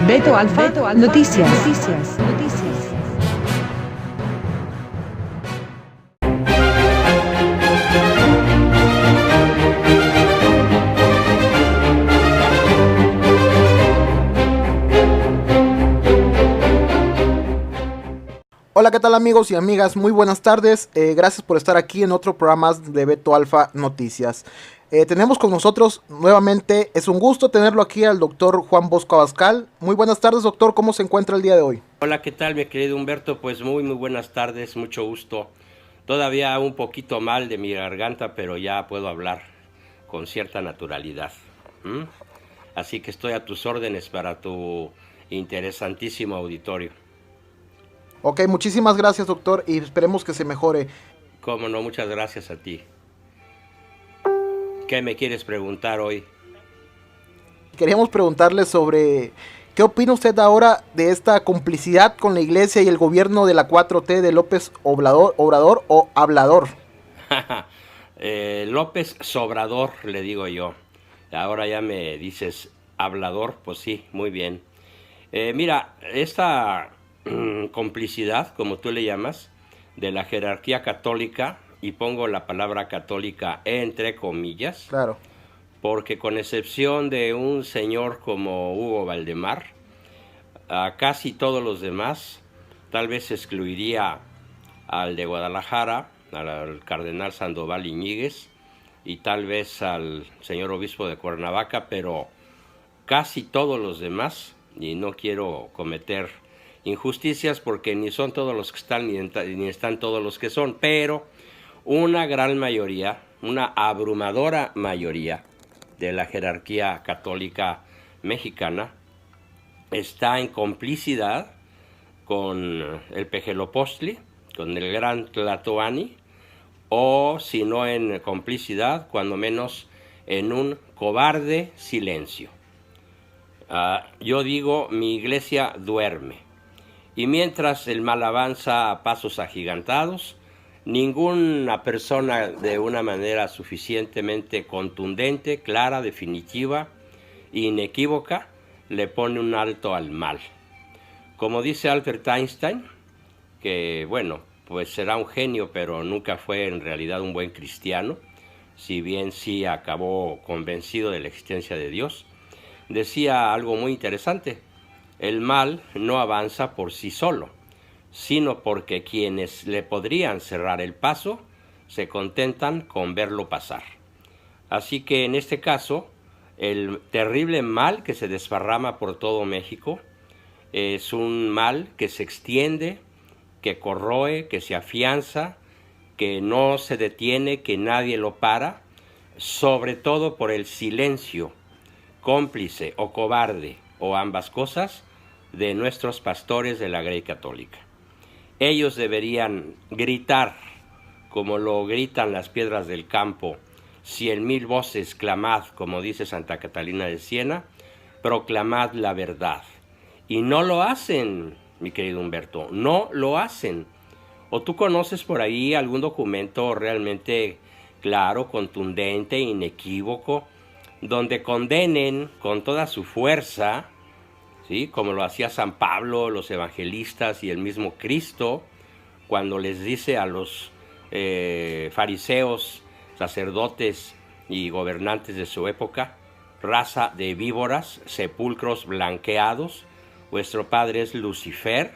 Beto Alfa, Noticias. Hola, ¿qué tal amigos y amigas? Muy buenas tardes. Gracias por estar aquí en otro programa de Beto Alfa Noticias. Tenemos con nosotros nuevamente, es un gusto tenerlo aquí al doctor Juan Bosco Abascal. Muy buenas tardes, doctor. ¿Cómo se encuentra el día de hoy? Hola, ¿qué tal, mi querido Humberto? Pues muy buenas tardes, mucho gusto. Todavía un poquito mal de mi garganta, pero ya puedo hablar con cierta naturalidad. ¿Mm? Así que estoy a tus órdenes para tu interesantísimo auditorio. Ok, muchísimas gracias, doctor, y esperemos que se mejore. Cómo no, muchas gracias a ti. ¿Qué me quieres preguntar hoy? Queríamos preguntarle sobre qué opina usted ahora de esta complicidad con la iglesia y el gobierno de la 4T de López Obrador o Hablador. López Sobrador, le digo yo. Ahora ya me dices hablador, pues sí, muy bien. Mira, esta complicidad, como tú le llamas, de la jerarquía católica, y pongo la palabra católica entre comillas, Claro. porque con excepción de un señor como Hugo Valdemar, a casi todos los demás, tal vez excluiría al de Guadalajara, al cardenal Sandoval Iñiguez, y tal vez al señor obispo de Cuernavaca, pero casi todos los demás, y no quiero cometer injusticias porque ni son todos los que están ni están todos los que son, pero una gran mayoría, una abrumadora mayoría de la jerarquía católica mexicana está en complicidad con el Pejelopostli, con el gran Tlatoani, o si no en complicidad, cuando menos en un cobarde silencio. Yo digo, mi iglesia duerme. Y mientras el mal avanza a pasos agigantados, ninguna persona de una manera suficientemente contundente, clara, definitiva, inequívoca, le pone un alto al mal. Como dice Albert Einstein, que bueno, pues será un genio, pero nunca fue en realidad un buen cristiano, si bien sí acabó convencido de la existencia de Dios, decía algo muy interesante: el mal no avanza por sí solo, sino porque quienes le podrían cerrar el paso se contentan con verlo pasar. Así que en este caso, el terrible mal que se desparrama por todo México es un mal que se extiende, que corroe, que se afianza, que no se detiene, que nadie lo para, sobre todo por el silencio cómplice o cobarde, o ambas cosas, de nuestros pastores de la Grey Católica. Ellos deberían gritar, como lo gritan las piedras del campo: 100,000 voces clamad, como dice Santa Catalina de Siena, proclamad la verdad. Y no lo hacen, mi querido Humberto, no lo hacen. ¿O tú conoces por ahí algún documento realmente claro, contundente, inequívoco, donde condenen con toda su fuerza, ¿sí?, como lo hacía San Pablo, los evangelistas y el mismo Cristo, cuando les dice a los fariseos, sacerdotes y gobernantes de su época: raza de víboras, sepulcros blanqueados, vuestro padre es Lucifer?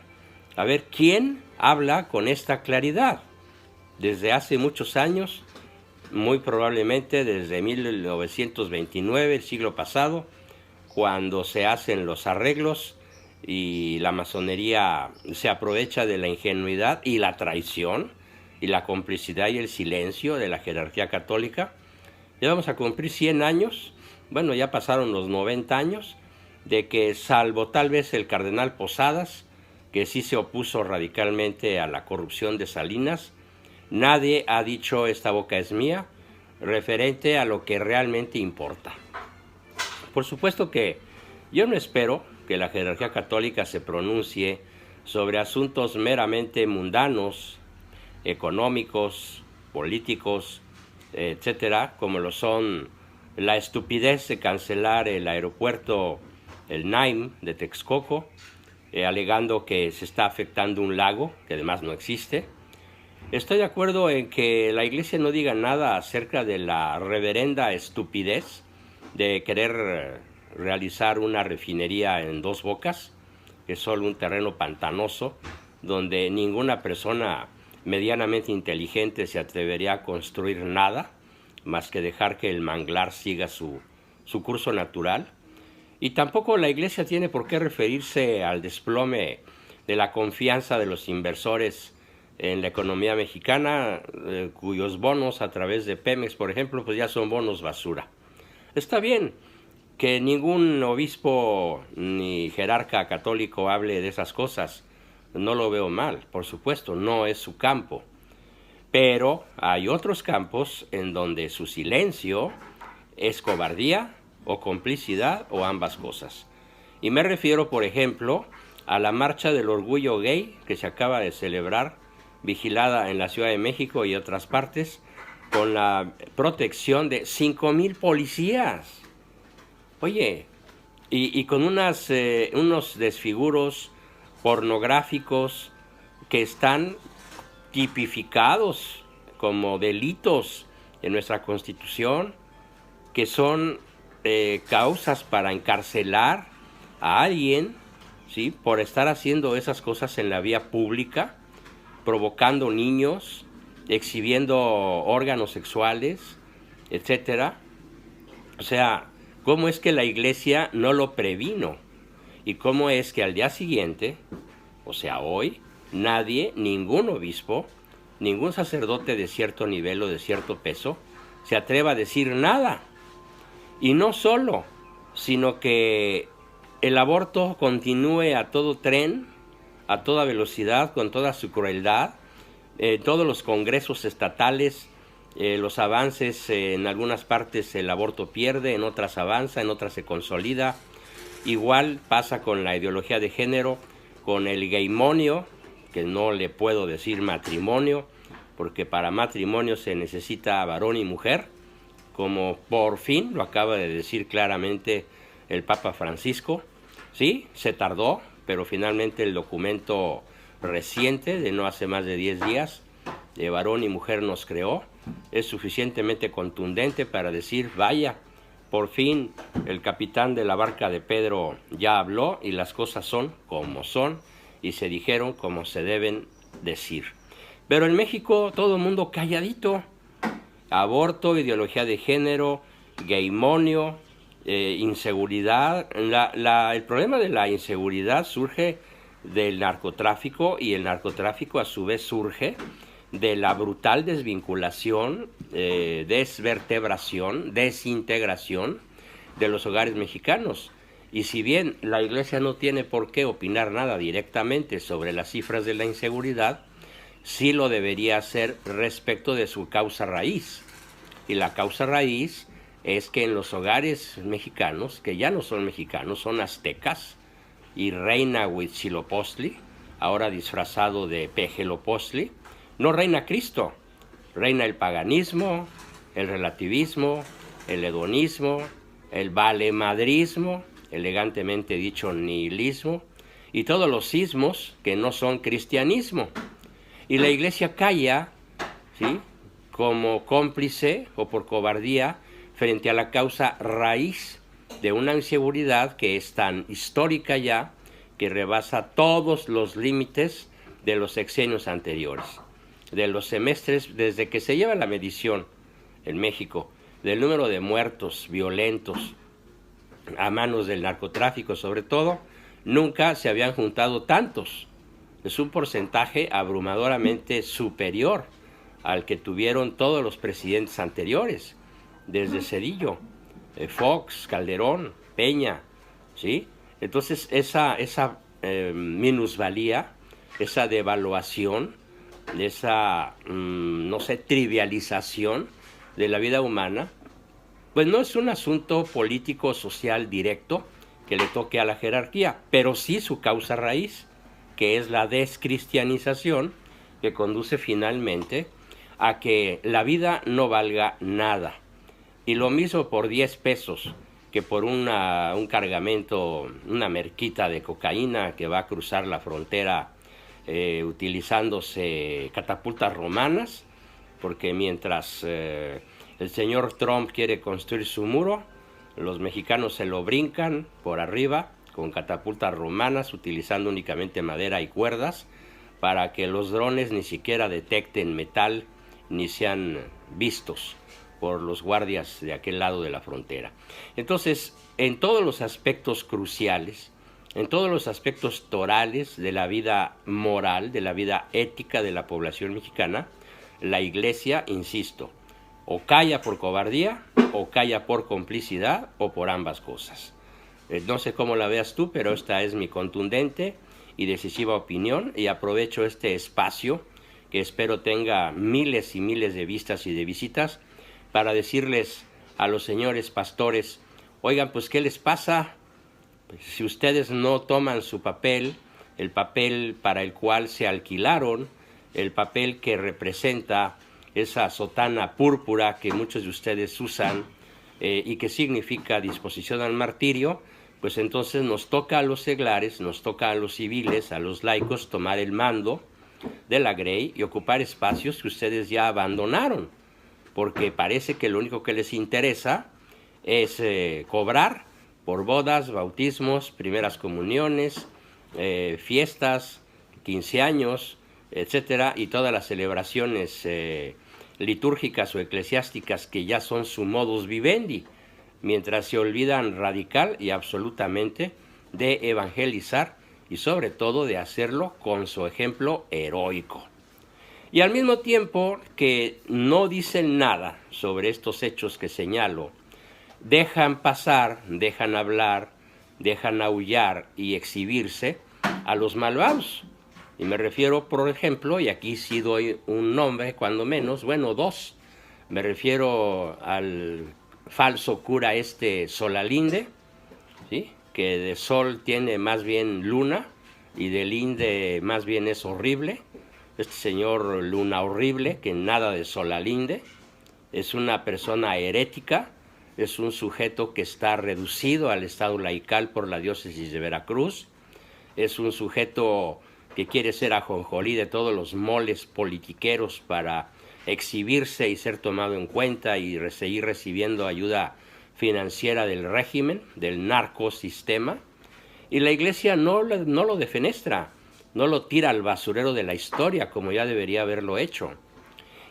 A ver, ¿quién habla con esta claridad? Desde hace muchos años, muy probablemente desde 1929, el siglo pasado, cuando se hacen los arreglos y la masonería se aprovecha de la ingenuidad y la traición y la complicidad y el silencio de la jerarquía católica. Ya vamos a cumplir 100 años, bueno, ya pasaron los 90 años, de que, salvo tal vez el cardenal Posadas, que sí se opuso radicalmente a la corrupción de Salinas, nadie ha dicho esta boca es mía referente a lo que realmente importa. Por supuesto que yo no espero que la jerarquía católica se pronuncie sobre asuntos meramente mundanos, económicos, políticos, etcétera, como lo son la estupidez de cancelar el aeropuerto el NAIM de Texcoco, alegando que se está afectando un lago, que además no existe. Estoy de acuerdo en que la Iglesia no diga nada acerca de la reverenda estupidez de querer realizar una refinería en Dos Bocas, que es solo un terreno pantanoso, donde ninguna persona medianamente inteligente se atrevería a construir nada, más que dejar que el manglar siga su curso natural. Y tampoco la Iglesia tiene por qué referirse al desplome de la confianza de los inversores en la economía mexicana, cuyos bonos a través de Pemex, por ejemplo, pues ya son bonos basura. Está bien que ningún obispo ni jerarca católico hable de esas cosas, no lo veo mal, por supuesto, no es su campo. Pero hay otros campos en donde su silencio es cobardía o complicidad o ambas cosas. Y me refiero, por ejemplo, a la Marcha del Orgullo Gay que se acaba de celebrar, vigilada en la Ciudad de México y otras partes, con la protección de 5,000 policías. Oye, y con unos desfiguros pornográficos que están tipificados como delitos en nuestra Constitución, que son causas para encarcelar a alguien, ¿sí?, por estar haciendo esas cosas en la vía pública, provocando niños, exhibiendo órganos sexuales, etcétera. O sea, ¿cómo es que la Iglesia no lo previno? ¿Y cómo es que al día siguiente, o sea, hoy, nadie, ningún obispo, ningún sacerdote de cierto nivel o de cierto peso, se atreva a decir nada? Y no solo, sino que el aborto continúe a todo tren, a toda velocidad, con toda su crueldad. Todos los congresos estatales, los avances, en algunas partes el aborto pierde, en otras avanza, en otras se consolida. Igual pasa con la ideología de género, con el gaymonio, que no le puedo decir matrimonio, porque para matrimonio se necesita varón y mujer, como por fin lo acaba de decir claramente el Papa Francisco. Sí, se tardó, pero finalmente el documento reciente, de no hace más de 10 días, de varón y mujer nos creó, es suficientemente contundente para decir, vaya, por fin el capitán de la barca de Pedro ya habló y las cosas son como son y se dijeron como se deben decir. Pero en México todo el mundo calladito. Aborto, ideología de género, gaymonio, inseguridad. El problema de la inseguridad surge del narcotráfico y el narcotráfico a su vez surge de la brutal desvinculación, desvertebración, desintegración de los hogares mexicanos. Y si bien la Iglesia no tiene por qué opinar nada directamente sobre las cifras de la inseguridad, sí lo debería hacer respecto de su causa raíz. Y la causa raíz es que en los hogares mexicanos, que ya no son mexicanos, son aztecas, y reina Huitzilopochtli, ahora disfrazado de Pejelopostli, no reina Cristo, reina el paganismo, el relativismo, el hedonismo, el valemadrismo, elegantemente dicho nihilismo, y todos los sismos que no son cristianismo. Y la Iglesia calla, ¿sí?, como cómplice o por cobardía frente a la causa raíz de una inseguridad que es tan histórica ya que rebasa todos los límites de los sexenios anteriores, de los semestres desde que se lleva la medición en México del número de muertos violentos a manos del narcotráfico sobre todo, nunca se habían juntado tantos. Es un porcentaje abrumadoramente superior al que tuvieron todos los presidentes anteriores, desde Zedillo, Fox, Calderón, Peña, ¿sí? Entonces esa minusvalía, esa devaluación, esa, no sé, trivialización de la vida humana, pues no es un asunto político social directo que le toque a la jerarquía, pero sí su causa raíz, que es la descristianización, que conduce finalmente a que la vida no valga nada. Y lo mismo por 10 pesos que por un cargamento, una merquita de cocaína que va a cruzar la frontera utilizándose catapultas romanas, porque mientras el señor Trump quiere construir su muro, los mexicanos se lo brincan por arriba con catapultas romanas, utilizando únicamente madera y cuerdas, para que los drones ni siquiera detecten metal ni sean vistos por los guardias de aquel lado de la frontera. Entonces, en todos los aspectos cruciales, en todos los aspectos torales de la vida moral, de la vida ética de la población mexicana, la Iglesia, insisto, o calla por cobardía, o calla por complicidad, o por ambas cosas. No sé cómo la veas tú, pero esta es mi contundente y decisiva opinión, y aprovecho este espacio, que espero tenga miles y miles de vistas y de visitas, para decirles a los señores pastores: oigan, pues ¿qué les pasa? Pues, si ustedes no toman su papel, el papel para el cual se alquilaron, el papel que representa esa sotana púrpura que muchos de ustedes usan y que significa disposición al martirio, pues entonces nos toca a los seglares, nos toca a los civiles, a los laicos, tomar el mando de la Grey y ocupar espacios que ustedes ya abandonaron, porque parece que lo único que les interesa es cobrar por bodas, bautismos, primeras comuniones, fiestas, 15 años, etcétera, y todas las celebraciones litúrgicas o eclesiásticas que ya son su modus vivendi, mientras se olvidan radical y absolutamente de evangelizar y sobre todo de hacerlo con su ejemplo heroico. Y al mismo tiempo que no dicen nada sobre estos hechos que señalo, dejan pasar, dejan hablar, dejan aullar y exhibirse a los malvados. Y me refiero, por ejemplo, y aquí sí doy un nombre, cuando menos, bueno, dos. Me refiero al falso cura Solalinde, ¿sí?, que de sol tiene más bien luna y de linde más bien es horrible. Este señor Luna Horrible, que nada de Solalinde, es una persona herética, es un sujeto que está reducido al estado laical por la diócesis de Veracruz, es un sujeto que quiere ser ajonjolí de todos los moles politiqueros para exhibirse y ser tomado en cuenta y seguir recibiendo ayuda financiera del régimen, del narcosistema. Y la Iglesia no lo defenestra, no lo tira al basurero de la historia como ya debería haberlo hecho.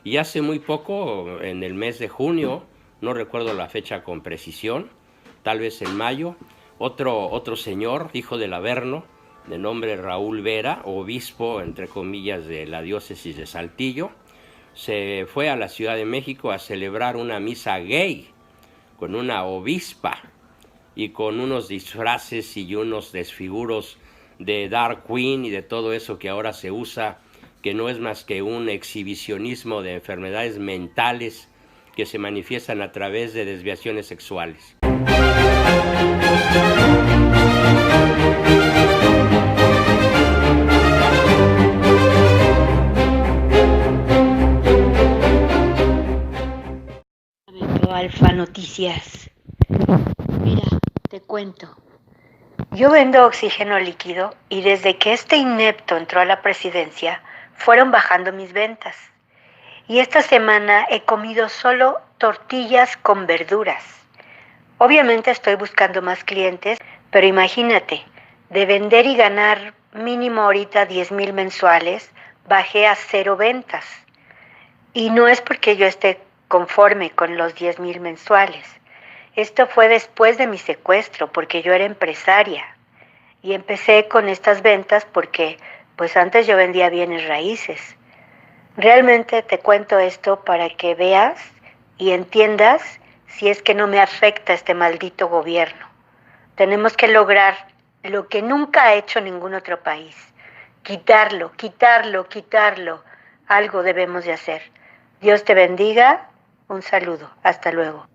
Y hace muy poco, en el mes de junio, no recuerdo la fecha con precisión, tal vez en mayo, otro señor, hijo del Averno, de nombre Raúl Vera, obispo, entre comillas, de la diócesis de Saltillo, se fue a la Ciudad de México a celebrar una misa gay con una obispa y con unos disfraces y unos desfiguros de Dark Queen y de todo eso que ahora se usa, que no es más que un exhibicionismo de enfermedades mentales que se manifiestan a través de desviaciones sexuales. Alfa Noticias. Mira, te cuento. Yo vendo oxígeno líquido y desde que este inepto entró a la presidencia, fueron bajando mis ventas. Y esta semana he comido solo tortillas con verduras. Obviamente estoy buscando más clientes, pero imagínate, de vender y ganar mínimo ahorita 10,000 mensuales, bajé a 0 ventas. Y no es porque yo esté conforme con los 10,000 mensuales. Esto fue después de mi secuestro, porque yo era empresaria. Y empecé con estas ventas porque, pues antes yo vendía bienes raíces. Realmente te cuento esto para que veas y entiendas si es que no me afecta este maldito gobierno. Tenemos que lograr lo que nunca ha hecho ningún otro país. Quitarlo. Algo debemos de hacer. Dios te bendiga. Un saludo. Hasta luego.